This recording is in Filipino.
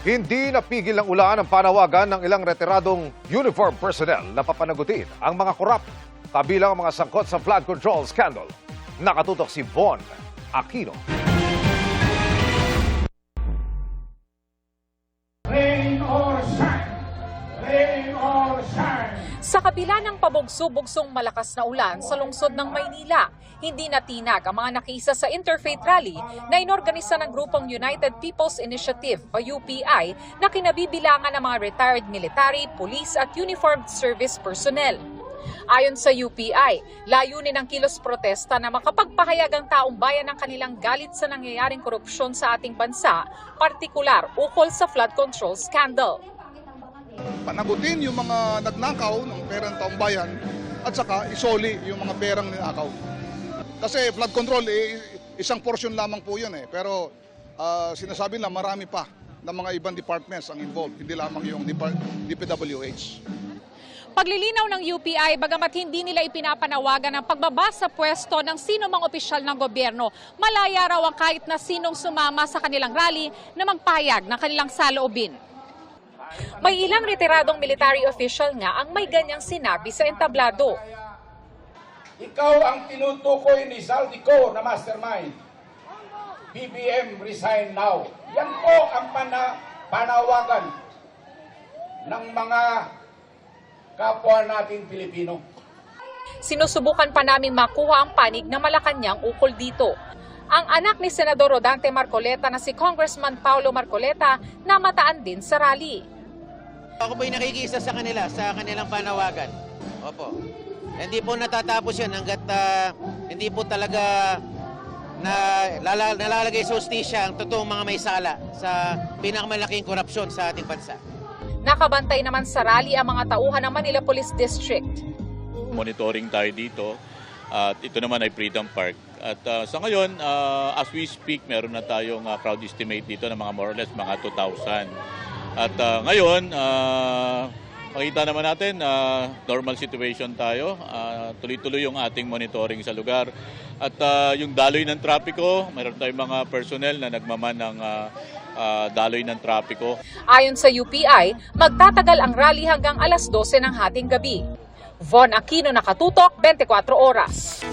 Hindi napigil ng ulan ang panawagan ng ilang retiradong uniform personnel na papanagutin ang mga korap, kabilang ang mga sangkot sa flood control scandal. Nakatutok si Von Aquino. Rain or shine! Rain or shine! Sa kabila ng pabugso-bugsong malakas na ulan sa lungsod ng Maynila, hindi natinag ang mga nakiisa sa interfaith rally na inorganisa ng grupong United People's Initiative o UPI na kinabibilangan ng mga retired military, police at uniformed service personnel. Ayon sa UPI, layunin ng kilos protesta na makapagpahayag ang taong bayan ng kanilang galit sa nangyayaring korupsyon sa ating bansa, partikular ukol sa flood control scandal. Panagutin yung mga nagnakaw ng perang taong bayan at saka isoli yung mga perang ninakaw. Kasi flood control, isang portion lamang po yun eh. Pero sinasabi na marami pa ng mga ibang departments ang involved, hindi lamang yung DPWH. Paglilinaw ng UPI, bagamat hindi nila ipinapanawagan ang pagbaba sa pwesto ng sino mang opisyal ng gobyerno, malaya raw ang kahit na sinong sumama sa kanilang rally na magpahayag ng kanilang saloobin. May ilang retiradong military official nga ang may ganyang sinabi sa entablado. Ikaw ang tinutukoy ni Zaldico na mastermind. BBM resign now. Yan po ang panawagan ng mga kapwa nating Pilipino. Sinusubukan pa namin makuha ang panig na Malacanang ukol dito. Ang anak ni Senador Rodante Marcoleta na si Congressman Paulo Marcoleta namataan din sa rally. Ako po'y nakikisa sa kanila, sa kanilang panawagan. Opo. Hindi po natatapos yan hanggat hindi po talaga nalalagay sa hustisya ang totoong mga may sala sa pinakamalaking korupsyon sa ating bansa. Nakabantay naman sa rally ang mga tauhan ng Manila Police District. Monitoring tayo dito at ito naman ay Freedom Park. At sa ngayon, as we speak, meron na tayong crowd estimate dito ng mga more or less mga 2,000. At ngayon, makita naman natin, normal situation tayo. Tuloy-tuloy yung ating monitoring sa lugar. At yung daloy ng trapiko, meron tayong mga personnel na nagmaman ng daloy ng trapiko. Ayon sa UPI, magtatagal ang rally hanggang alas 12 ng hating gabi. Von Aquino, Nakatutok, 24 Oras.